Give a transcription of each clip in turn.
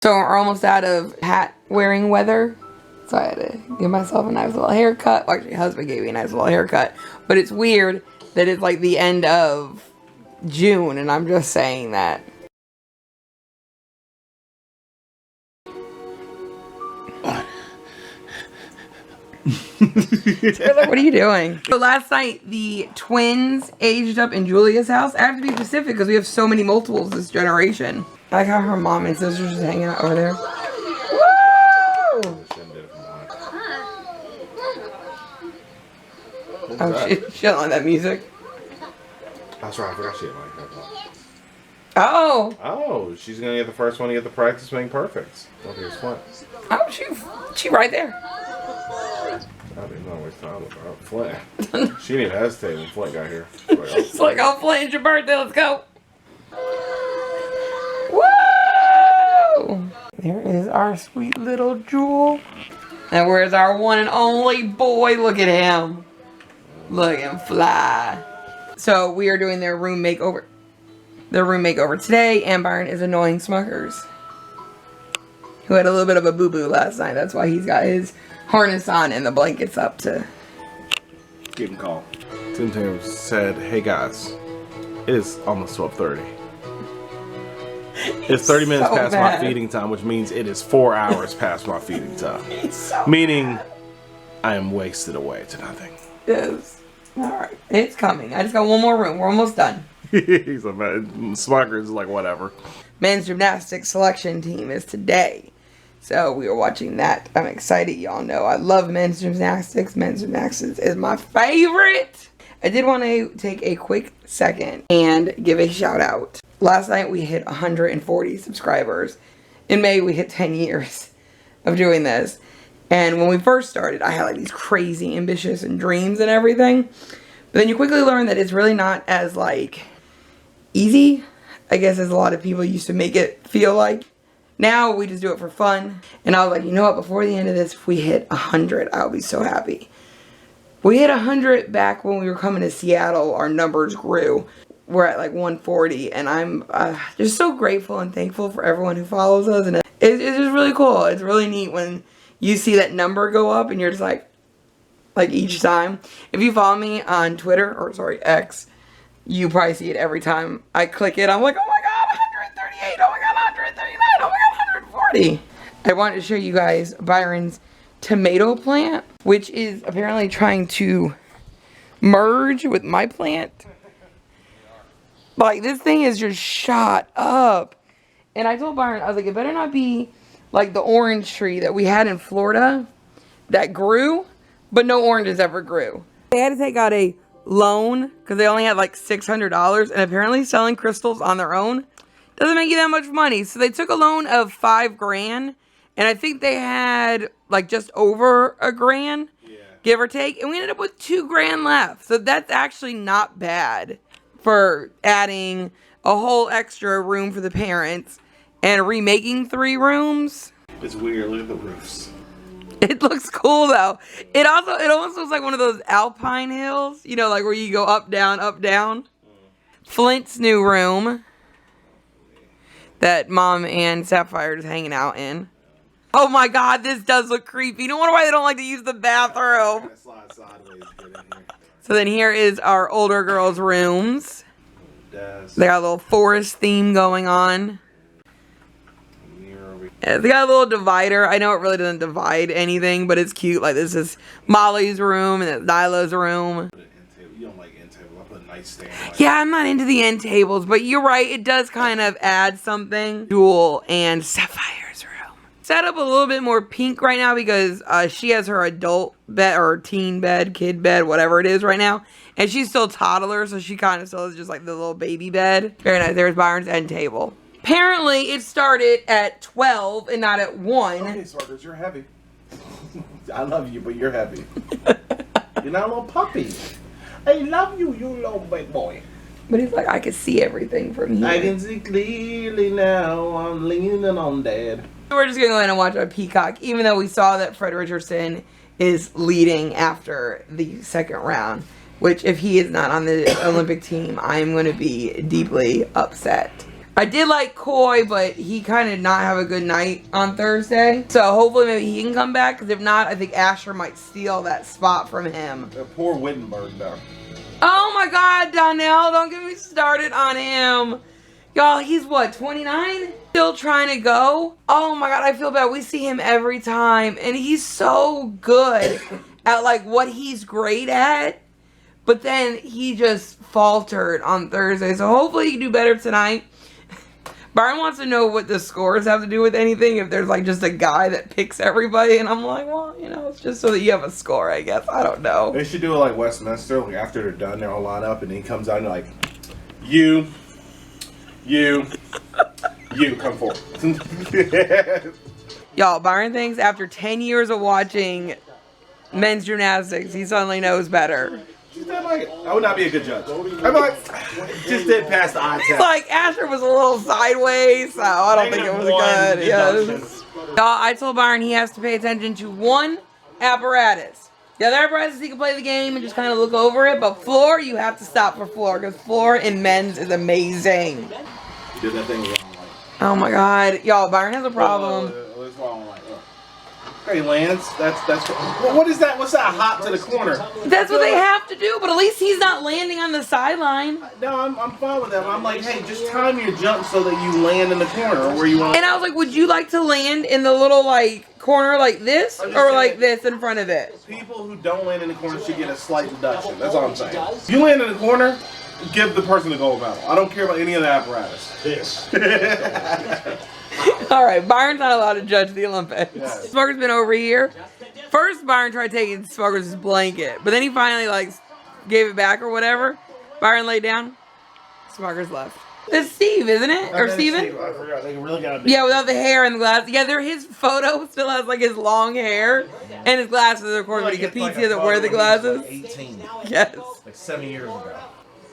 So we're almost out of hat wearing weather. So I had to give myself a nice little haircut. Well, actually, husband gave me a nice little haircut. But it's weird that it's like the end of June and I'm just saying that. Taylor, what are you doing? So last night, the twins aged up in Julia's house. I have to be specific because we have so many multiples this generation. I like how her mom and sisters just hanging out over there. Woo! Oh, she don't like that music. That's right, I forgot she didn't like that. Oh! Oh, she's gonna get the first one to get the practice make perfects. Okay, it's Flint. Oh, she right there. I didn't know waste time with her. Flint. She didn't even hesitate when Flint got here. It's like, oh, Flint, it's your birthday, let's go. Woo! There is our sweet little Jewel. And where's our one and only boy? Look at him. Look at him fly. So we are doing their room makeover. Their room makeover today, and Byron is annoying Smuckers, who had a little bit of a boo-boo last night. That's why he's got his harness on and the blankets up to keep him calm. Tim Tam said, "Hey guys, it is almost 12:30. It's 30 minutes so past bad. my feeding time, which means it is 4 hours past my feeding time. So meaning, bad. I am wasted away to nothing." Yes. All right, it's coming. I just got one more room. We're almost done. He's a man. Smuckers is like whatever. Men's gymnastics selection team is today. So we are watching that. I'm excited. Y'all know I love men's gymnastics. Men's gymnastics is my favorite. I did want to take a quick second and give a shout out. Last night we hit 140 subscribers. In May we hit 10 years of doing this. And when we first started, I had like these crazy ambitious and dreams and everything. But then you quickly learn that it's really not as like easy, I guess, as a lot of people used to make it feel like. Now we just do it for fun. And I was like, you know what, before the end of this, if we hit 100, I'll be so happy. We hit 100 back when we were coming to Seattle. Our numbers grew. We're at like 140. And I'm just so grateful and thankful for everyone who follows us. And it's just really cool. It's really neat when you see that number go up and you're just like each time. If you follow me on Twitter, or sorry, X, you probably see it every time I click it. I'm like, oh my god, 138, oh my god, 139, oh my god, 140. I wanted to show you guys Byron's tomato plant, which is apparently trying to merge with my plant. Like, this thing is just shot up. And I told Byron, I was like, it better not be like the orange tree that we had in Florida that grew, but no oranges ever grew. They had to take out a loan because they only had like $600, and apparently selling crystals on their own doesn't make you that much money. So they took a loan of $5 grand, and I think they had like just over $1 grand, give or take, and we ended up with $2 grand left. So that's actually not bad for adding a whole extra room for the parents and remaking 3 rooms. It's weird. Look at the roofs. It looks cool though. It almost looks like one of those alpine hills, you know, like where you go up, down, up, down. Flint's new room that Mom and Sapphire is hanging out in. Oh my god, this does look creepy. No wonder why they don't like to use the bathroom. So then here is our older girls' rooms. They got a little forest theme going on. Yeah, they got a little divider. I know it really doesn't divide anything, but it's cute. Like, this is Molly's room and it's Nyla's room. You don't like end tables. I put a nightstand. Yeah, I'm not into the end tables, but you're right. It does kind of add something. Jewel and Sapphire's room. Set up a little bit more pink right now because she has her adult bed or teen bed, kid bed, whatever it is right now. And she's still toddler, so she kind of still is just like the little baby bed. Very nice. There's Byron's end table. Apparently, it started at 12 and not at 1. Okay, Smuckers, you're heavy. I love you, but you're heavy. You're not a little puppy. I love you, you little big boy. But he's like, I can see everything from here. I can see clearly now. I'm leaning on Dad. We're just going to go in and watch on Peacock, even though we saw that Fred Richardson is leading after the second round. Which, if he is not on the Olympic team, I'm going to be deeply upset. I did like Coy, but he kind of did not have a good night on Thursday. So hopefully maybe he can come back. Because if not, I think Asher might steal that spot from him. Poor Wittenberg, though. Oh my God, Donnell, don't get me started on him. Y'all, he's what, 29? Still trying to go? Oh my God, I feel bad. We see him every time. And he's so good at like what he's great at. But then he just faltered on Thursday. So hopefully he can do better tonight. Byron wants to know what the scores have to do with anything. If there's like just a guy that picks everybody. And I'm like, well, you know, it's just so that you have a score, I guess. I don't know. They should do it like Westminster. Like after they're done, they're all lined up. And then he comes out and like, you come forward. Y'all, Byron thinks after 10 years of watching men's gymnastics, he suddenly knows better. I would not be a good judge. I'm like, just did pass the eye test. He's like, Asher was a little sideways, so I don't think it was good. Yes. I told Byron he has to pay attention to one apparatus. The other apparatus, he can play the game and just kind of look over it, but floor, you have to stop for floor, because floor in men's is amazing. You did that thing wrong. Oh my God. Y'all, Byron has a problem. Hey, Lance, that's what is that? What's that hop to the corner? That's what they have to do, but at least he's not landing on the sideline. No, I'm fine with that. I'm like, hey, just time your jump so that you land in the corner or where you want. And I was like, would you like to land in the little like corner like this or like this in front of it? People who don't land in the corner should get a slight deduction. That's all I'm saying. If you land in the corner, give the person the gold medal. I don't care about any of the apparatus. This. All right, Byron's not allowed to judge the Olympics. Yes. Smucker's been over here. First, Byron tried taking Smucker's blanket, but then he finally like gave it back or whatever. Byron laid down. Smucker's left. It's Steve, isn't it? Or Steven? I forgot. They really gotta be. Yeah, without the hair and the glasses. Yeah, his photo still has like his long hair and his glasses. Of course, when he competes, he doesn't wear the glasses. 18. Yes. Like 7 years ago.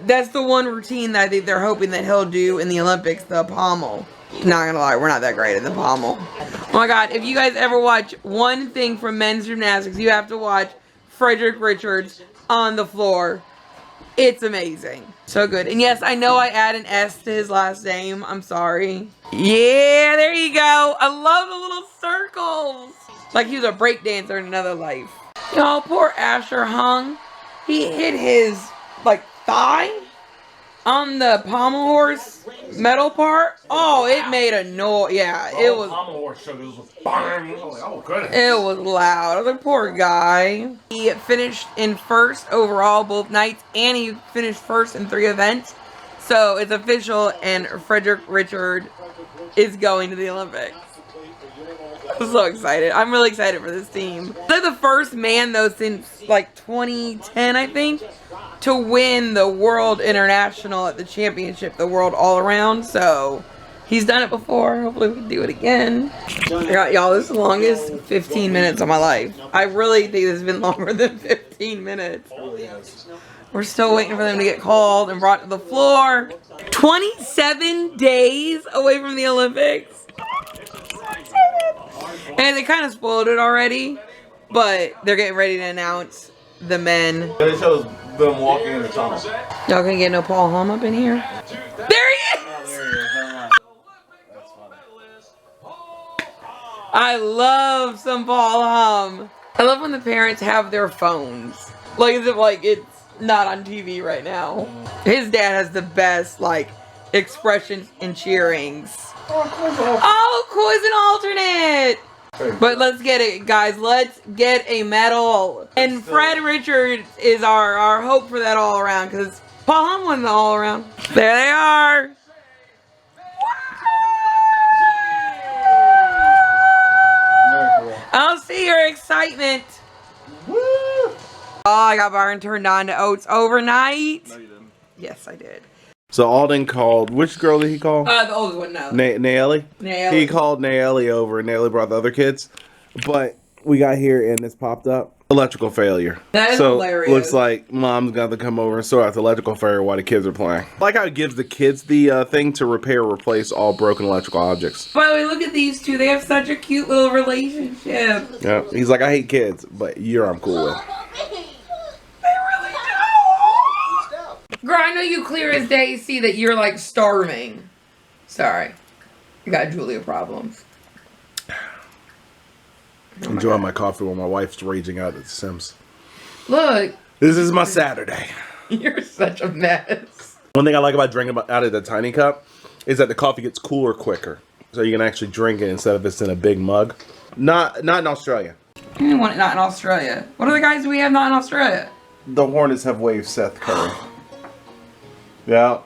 That's the one routine that I think they're hoping that he'll do in the Olympics, the pommel. Not gonna lie, we're not that great at the pommel. Oh my God, if you guys ever watch one thing from men's gymnastics, you have to watch Frederick Richards on the floor. It's amazing. So good. And yes, I know I add an S to his last name. I'm sorry. Yeah, there you go. I love the little circles. Like he was a break dancer in another life. Y'all, poor Asher hung. He hit his, like, thigh on the pommel horse metal part. Oh, it made a noise. Yeah, it was. Pommel horse show was bang. Oh, goodness. It was loud. I was like, poor guy. He finished in first overall both nights, and he finished first in 3 events. So it's official, and Frederick Richard is going to the Olympics. I'm so excited. I'm really excited for this team. They're the first man, though, since like 2010, I think, to win the World International at the championship, the World All Around. So he's done it before. Hopefully we can do it again. Y'all, this is the longest 15 minutes of my life. I really think this has been longer than 15 minutes. We're still waiting for them to get called and brought to the floor. 27 days away from the Olympics. And they kind of spoiled it already, but they're getting ready to announce the men. It shows them walking in the tunnel. Y'all gonna get no Paul Hum up in here? There he is! I love some Paul Hum. I love when the parents have their phones. Like as if like it's not on TV right now. His dad has the best like expressions and cheerings. Oh, Coy's an alternate! But let's get it, guys. Let's get a medal. And Fred Richards is our hope for that all around, because Paul Hum won the all around. There they are. I'll see your excitement. Woo! Oh, I got Byron turned on to oats overnight. No, you didn't. Yes, I did. So Alden called, which girl did he call? The oldest one, no. Nayeli? Nayeli. He called Nayeli over and Nayeli brought the other kids. But we got here and this popped up. Electrical failure. That is so hilarious. Looks like mom's got to come over and sort out the electrical failure while the kids are playing. I like how it gives the kids the thing to repair or replace all broken electrical objects. By the way, look at these two. They have such a cute little relationship. Yeah, he's like, I hate kids, but I'm cool with. Girl, I know you clear as day see that you're like starving. Sorry. I got Julia problems. Enjoying my coffee while my wife's raging out at The Sims. Look. This is my Saturday. You're such a mess. One thing I like about drinking out of the tiny cup is that the coffee gets cooler quicker. So you can actually drink it instead of it's in a big mug. Not in Australia. You want it not in Australia. What other guys do we have not in Australia? The Hornets have waived Seth Curry. Yeah.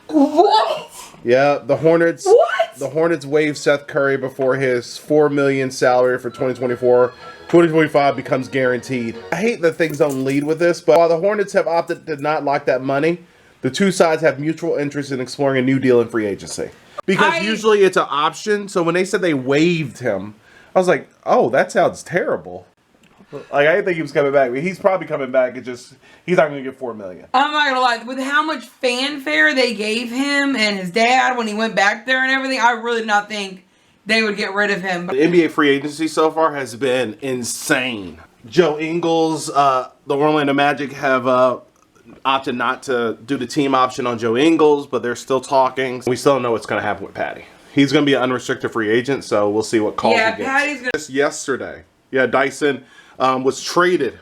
What? Yeah, the Hornets. What? The Hornets waived Seth Curry before his $4 million salary for 2024. 2025 becomes guaranteed. I hate that things don't lead with this, but while the Hornets have opted to not lock that money, the two sides have mutual interest in exploring a new deal in free agency. Because usually it's an option, so when they said they waived him, I was like, oh, that sounds terrible. Like, I didn't think he was coming back, but he's probably coming back. It's just, he's not going to get $4 million. I'm not going to lie. With how much fanfare they gave him and his dad when he went back there and everything, I really did not think they would get rid of him. The NBA free agency so far has been insane. Joe Ingles, the Orlando Magic have opted not to do the team option on Joe Ingles, but they're still talking. We still don't know what's going to happen with Patty. He's going to be an unrestricted free agent, so we'll see what calls he gets. Patty's going to... Just yesterday, Dyson was traded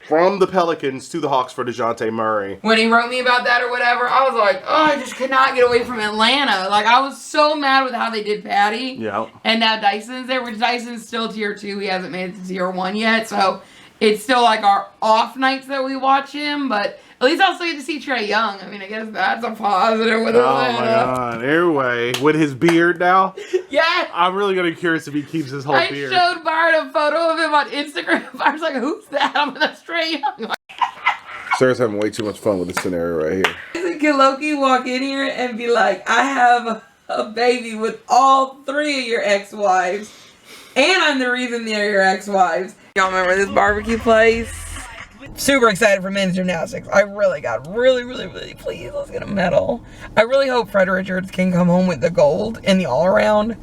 from the Pelicans to the Hawks for DeJounte Murray. When he wrote me about that or whatever, I was like, oh, I just could not get away from Atlanta. Like, I was so mad with how they did Patty. Yeah. And now Dyson's there, which Dyson's still tier 2. He hasn't made it to tier 1 yet, so it's still like our off nights that we watch him, but at least I'll still get to see Trae Young. I mean, I guess that's a positive with Atlanta. Oh my God. Anyway, with his beard now? Yeah. I'm really going to be curious if he keeps his whole beard. I showed Byron a photo of him on Instagram. Byron's like, who's that? I'm like, that's Trae Young. Sarah's having way too much fun with this scenario right here. Can Loki walk in here and be like, I have a baby with all 3 of your ex-wives, and I'm the reason they're your ex-wives. Y'all remember this barbecue place? Super excited for men's gymnastics. I really got really pleased. Let's get a medal. I really hope Fred Richards can come home with the gold in the all-around.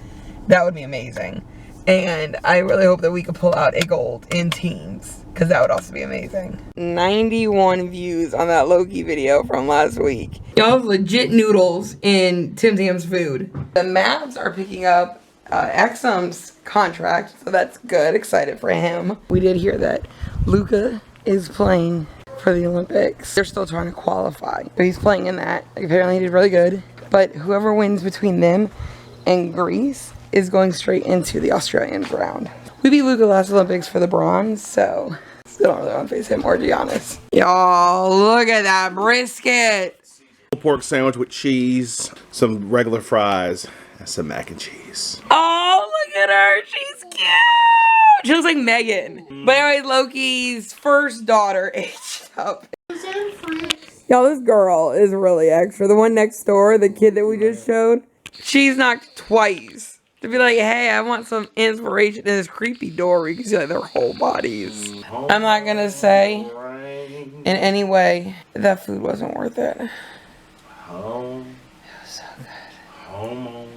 That would be amazing. And I really hope that we could pull out a gold in teams, because that would also be amazing. 91 views on that Loki video from last week. Y'all legit noodles in Tim Tam's food. The Mavs are picking up Exum's contract, so that's good. Excited for him. We did hear that Luka is playing for the Olympics. They're still trying to qualify, but he's playing in that. Apparently he did really good. But whoever wins between them and Greece is going straight into the Australian round. We beat Luka last Olympics for the bronze, so still don't really want to face him or Giannis. Y'all, look at that brisket. Pork sandwich with cheese, some regular fries, and some mac and cheese. Oh, look at her. She's cute. She looks like Megan. But anyway, Loki's first daughter aged up. Y'all, this girl is really extra. The one next door, the kid that we just showed, she's knocked twice to be like, hey, I want some inspiration in this creepy door where you can see like their whole bodies. I'm not going to say in any way that food wasn't worth it. Home. It was so good. Home.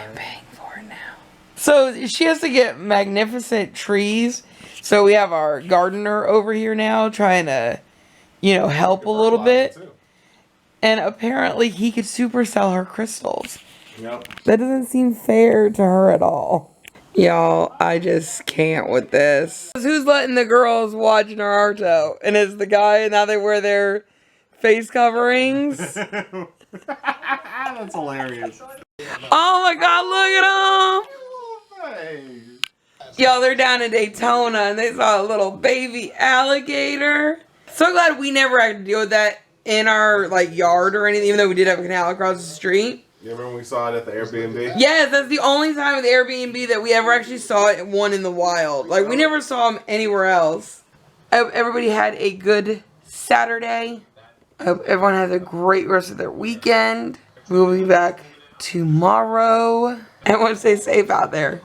I'm paying for it now. So she has to get magnificent trees. So we have our gardener over here now trying to, you know, help a little bit. And apparently he could supersell her crystals. Yep. That doesn't seem fair to her at all. Y'all, I just can't with this. Who's letting the girls watch Naruto? And it's the guy, and now they wear their face coverings. That's hilarious. Oh my God, look at them. Y'all, they're down in Daytona and they saw a little baby alligator. So glad we never had to deal with that in our like yard or anything, even though we did have a canal across the street. You remember when we saw it at the Airbnb? Yes, that's the only time at the Airbnb that we ever actually saw it, one in the wild. Like, we never saw them anywhere else. I hope everybody had a good Saturday. I hope everyone has a great rest of their weekend. We will be back tomorrow. Everyone stay safe out there.